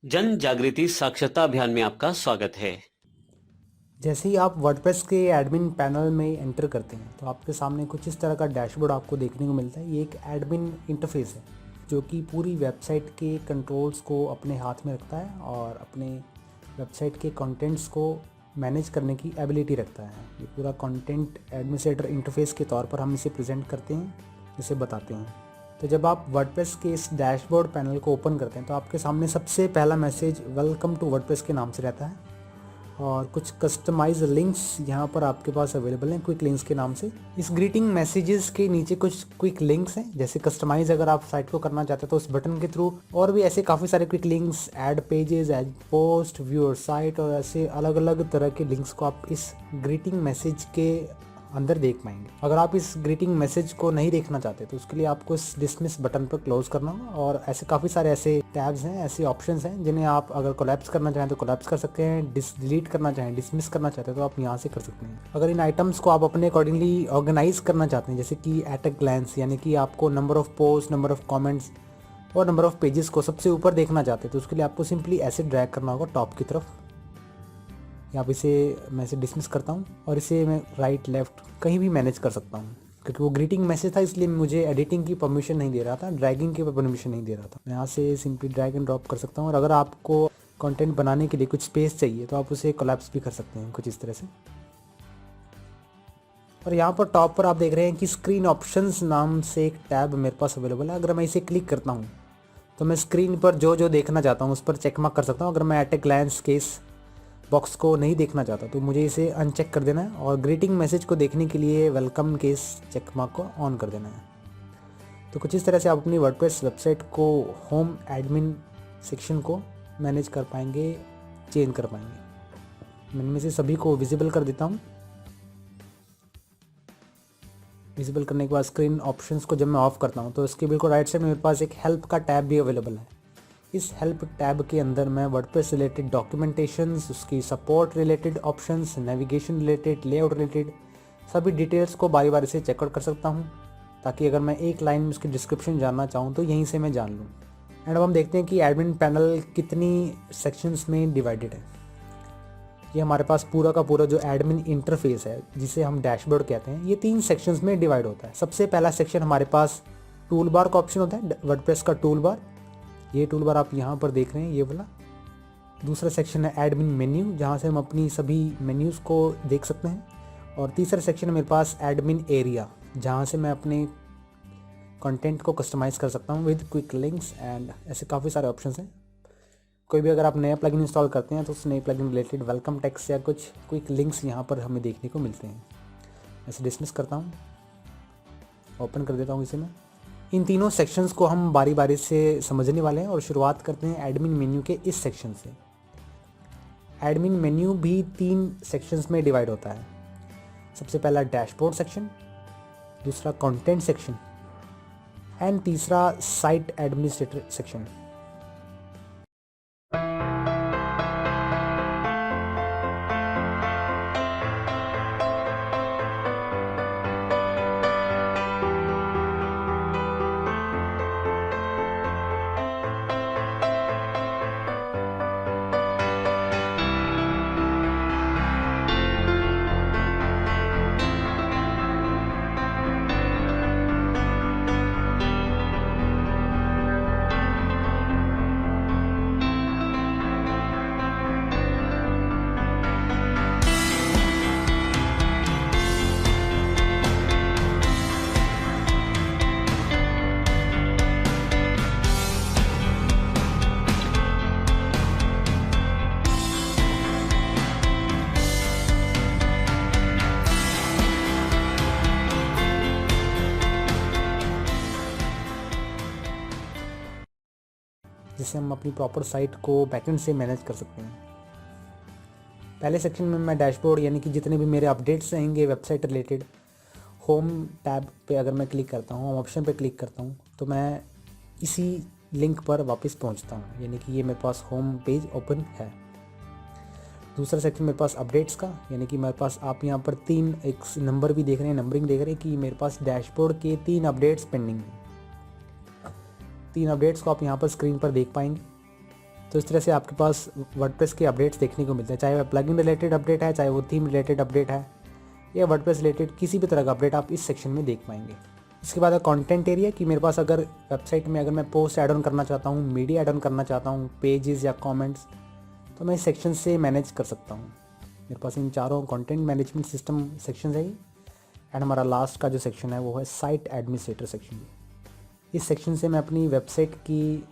जन जागृति साक्षरता अभियान में आपका स्वागत है। जैसे ही आप वर्डप्रेस के एडमिन पैनल में एंटर करते हैं तो आपके सामने कुछ इस तरह का डैशबोर्ड आपको देखने को मिलता है। ये एक एडमिन इंटरफेस है जो कि पूरी वेबसाइट के कंट्रोल्स को अपने हाथ में रखता है और अपने वेबसाइट के कंटेंट्स को मैनेज करने की एबिलिटी रखता है। ये पूरा कंटेंट एडमिनिस्ट्रेटर इंटरफेस के तौर पर हम इसे प्रेजेंट करते हैं, इसे बताते हैं। तो जब आप वर्डप्रेस के इस डैशबोर्ड पैनल को ओपन करते हैं तो आपके सामने सबसे पहला मैसेज वेलकम टू वर्डप्रेस के नाम से रहता है और कुछ कस्टमाइज लिंक्स यहाँ पर आपके पास अवेलेबल हैं क्विक लिंक्स के नाम से। इस ग्रीटिंग मैसेजेस के नीचे कुछ क्विक लिंक्स हैं, जैसे कस्टमाइज अगर आप साइट को करना चाहते हैं तो उस बटन के थ्रू, और भी ऐसे काफ़ी सारे quick links, add pages, add post, viewer site और ऐसे अलग अलग तरह के लिंक्स को आप इस ग्रीटिंग मैसेज के अंदर देख पाएंगे। अगर आप इस ग्रीटिंग मैसेज को नहीं देखना चाहते तो उसके लिए आपको इस डिसमिस बटन पर क्लोज करना होगा। और ऐसे काफ़ी सारे ऐसे टैब्स हैं, ऐसे ऑप्शंस हैं जिन्हें आप अगर कोलैप्स करना चाहें तो कोलैप्स कर सकते हैं, डिलीट करना चाहें, डिसमिस करना चाहते हैं तो आप यहाँ से कर सकते हैं। अगर इन आइटम्स को आप अपने अकॉर्डिंगली ऑर्गेनाइज करना चाहते हैं, जैसे कि एट अ ग्लैंस, यानी कि आपको number of post, number of comments और नंबर ऑफ पेजेस को सबसे ऊपर देखना चाहते हैं, तो उसके लिए आपको सिंपली ऐसे ड्रैग करना होगा टॉप की तरफ। यहाँ पे इसे मैं इसे डिसमिस करता हूँ और इसे मैं राइट लेफ्ट कहीं भी मैनेज कर सकता हूँ, क्योंकि वो ग्रीटिंग मैसेज था इसलिए मुझे एडिटिंग की परमिशन नहीं दे रहा था, ड्रैगिंग की परमिशन नहीं दे रहा था। मैं यहाँ से सिंपली ड्रैग एंड ड्रॉप कर सकता हूँ। और अगर आपको कंटेंट बनाने के लिए कुछ स्पेस चाहिए तो आप उसे कोलैप्स भी कर सकते हैं कुछ इस तरह से। और यहाँ पर टॉप पर आप देख रहे हैं कि स्क्रीन ऑप्शंस नाम से एक टैब मेरे पास अवेलेबल है। अगर मैं इसे क्लिक करता हूँ तो मैं स्क्रीन पर जो जो देखना चाहता हूँ उस पर चेक मार्क कर सकता हूँ। अगर मैं एट ए ग्लैंस के इस बॉक्स को नहीं देखना चाहता तो मुझे इसे अनचेक कर देना है और ग्रीटिंग मैसेज को देखने के लिए वेलकम के इस चेक मार्क को ऑन कर देना है। तो कुछ इस तरह से आप अपनी वर्डप्रेस वेबसाइट को, होम एडमिन सेक्शन को मैनेज कर पाएंगे, चेंज कर पाएंगे। मैं इनमें से सभी को विजिबल कर देता हूँ। विजिबल करने के बाद स्क्रीन ऑप्शंस को जब मैं ऑफ करता हूँ तो इसके बिल्कुल राइट साइड में मेरे पास एक हेल्प का टैब भी अवेलेबल है। इस हेल्प टैब के अंदर मैं वर्डप्रेस रिलेटेड डॉक्यूमेंटेशंस, उसकी support related options, navigation related, layout related सभी डिटेल्स को बारी बारी से चेकआउट कर सकता हूँ, ताकि अगर मैं एक लाइन में उसकी डिस्क्रिप्शन जानना चाहूँ तो यहीं से मैं जान लूँ। एंड अब हम देखते हैं कि एडमिन पैनल कितनी सेक्शंस में डिवाइडेड है। ये हमारे पास पूरा का पूरा जो एडमिन इंटरफेस है, जिसे हम डैशबोर्ड कहते हैं, ये 3 सेक्शंस में डिवाइड होता है। सबसे पहला सेक्शन हमारे पास टूल बार का ऑप्शन होता है, वर्डप्रेस का टूल बार। ये टूल बार आप यहाँ पर देख रहे हैं, ये वाला। दूसरा सेक्शन है एडमिन मेन्यू, जहाँ से हम अपनी सभी मेन्यूज़ को देख सकते हैं। और तीसरा सेक्शन है मेरे पास एडमिन एरिया, जहाँ से मैं अपने कंटेंट को कस्टमाइज़ कर सकता हूँ विद क्विक लिंक्स एंड ऐसे काफ़ी सारे ऑप्शंस हैं। कोई भी अगर आप नया प्लगइन इंस्टॉल करते हैं तो उस नए प्लगइन रिलेटेड वेलकम टेक्स्ट या कुछ क्विक लिंक्स यहाँ पर हमें देखने को मिलते हैं। ऐसे डिसमिस करता हूँ, ओपन कर देता हूँ इसे मैं। इन तीनों सेक्शंस को हम बारी बारी से समझने वाले हैं और शुरुआत करते हैं एडमिन मेन्यू के इस सेक्शन से। एडमिन मेन्यू भी 3 सेक्शंस में डिवाइड होता है। सबसे पहला डैशबोर्ड सेक्शन, दूसरा कंटेंट सेक्शन एंड तीसरा साइट एडमिनिस्ट्रेटर सेक्शन। जिससे हम अपनी प्रॉपर साइट को बैकएंड से मैनेज कर सकते हैं। पहले सेक्शन में मैं डैशबोर्ड, यानी कि जितने भी मेरे अपडेट्स रहेंगे वेबसाइट रिलेटेड, होम टैब पे अगर मैं क्लिक करता हूँ, होम ऑप्शन पे क्लिक करता हूँ तो मैं इसी लिंक पर वापस पहुँचता हूँ, यानी कि ये मेरे पास होम पेज ओपन है। दूसरा सेक्शन मेरे पास अपडेट्स का, यानी कि मेरे पास आप यहाँ पर 3 एक नंबर भी देख रहे हैं, नंबरिंग देख रहे हैं कि मेरे पास डैशबोर्ड के 3 अपडेट्स पेंडिंग हैं। 3 अपडेट्स को आप यहाँ पर स्क्रीन पर देख पाएंगे। तो इस तरह से आपके पास वर्डप्रेस के अपडेट्स देखने को मिलते हैं, चाहे वह प्लगइन रिलेटेड अपडेट है, चाहे वो थीम रिलेटेड अपडेट है, या वर्डप्रेस रिलेटेड किसी भी तरह का अपडेट आप इस सेक्शन में देख पाएंगे। इसके बाद है कंटेंट एरिया, कि मेरे पास अगर वेबसाइट में अगर मैं पोस्ट ऐड ऑन करना चाहता हूँ, मीडिया ऐड ऑन करना चाहता हूँ, पेजेस या कमेंट्स, तो मैं इस सेक्शन से मैनेज कर सकता हूँ। मेरे पास इन चारों कंटेंट मैनेजमेंट सिस्टम सेक्शन है। एंड हमारा लास्ट का जो सेक्शन है वो है साइट एडमिनिस्ट्रेटर सेक्शन। इस सेक्शन से मैं अपनी वेबसाइट की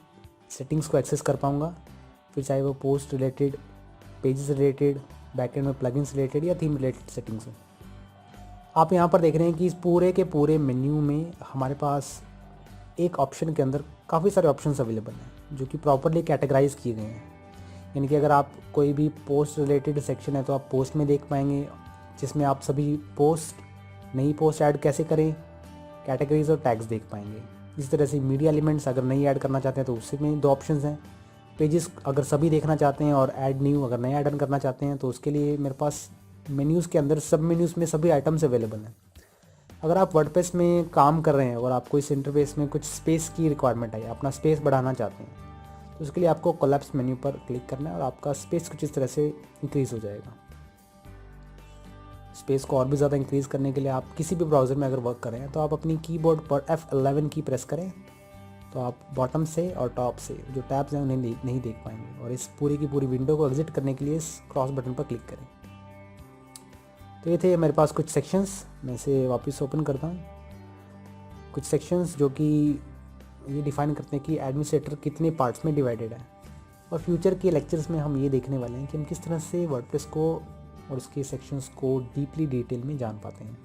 सेटिंग्स को एक्सेस कर पाऊँगा, फिर चाहे वो post related, pages related, backend में प्लगइन्स रिलेटेड या थीम रिलेटेड सेटिंग्स हो। आप यहाँ पर देख रहे हैं कि इस पूरे के पूरे मेन्यू में हमारे पास एक ऑप्शन के अंदर काफ़ी सारे ऑप्शंस अवेलेबल हैं जो कि प्रॉपरली कैटेगराइज किए गए हैं। यानी कि अगर आप कोई भी पोस्ट रिलेटेड सेक्शन है तो आप पोस्ट में देख पाएंगे, जिसमें आप सभी नई पोस्ट ऐड कैसे करें, कैटेगरीज और टैग्स देख पाएंगे। इस तरह से मीडिया एलिमेंट्स अगर नई ऐड करना चाहते हैं तो उसमें 2 ऑप्शंस हैं। पेजेस अगर सभी देखना चाहते हैं और ऐड न्यू अगर नया ऐड ऑन करना चाहते हैं तो उसके लिए मेरे पास मेन्यूज़ के अंदर सब मेन्यूज़ में सभी आइटम्स अवेलेबल हैं। अगर आप वर्डप्रेस में काम कर रहे हैं और आपको इस इंटरफेस में कुछ स्पेस की रिक्वायरमेंट है, अपना स्पेस बढ़ाना चाहते हैं, तो उसके लिए आपको कोलैप्स मेन्यू पर क्लिक करना है और आपका स्पेस कुछ इस तरह से इंक्रीज़ हो जाएगा। स्पेस को और भी ज़्यादा इंक्रीज़ करने के लिए आप किसी भी ब्राउज़र में अगर वर्क कर रहे हैं तो आप अपनी कीबोर्ड पर F11 की प्रेस करें, तो आप बॉटम से और टॉप से जो टैब्स हैं उन्हें नहीं देख पाएंगे। और इस पूरी की पूरी विंडो को एग्जिट करने के लिए इस क्रॉस बटन पर क्लिक करें। तो ये थे मेरे पास कुछ सेक्शंस, मैं इसे वापस ओपन करता हूँ। कुछ सेक्शंस जो कि ये डिफाइन करते हैं कि एडमिनिस्ट्रेटर कितने पार्ट्स में डिवाइडेड है। और फ्यूचर के लेक्चर्स में हम ये देखने वाले हैं कि हम किस तरह से वर्डप्रेस को और उसके सेक्शंस को डीपली डिटेल में जान पाते हैं।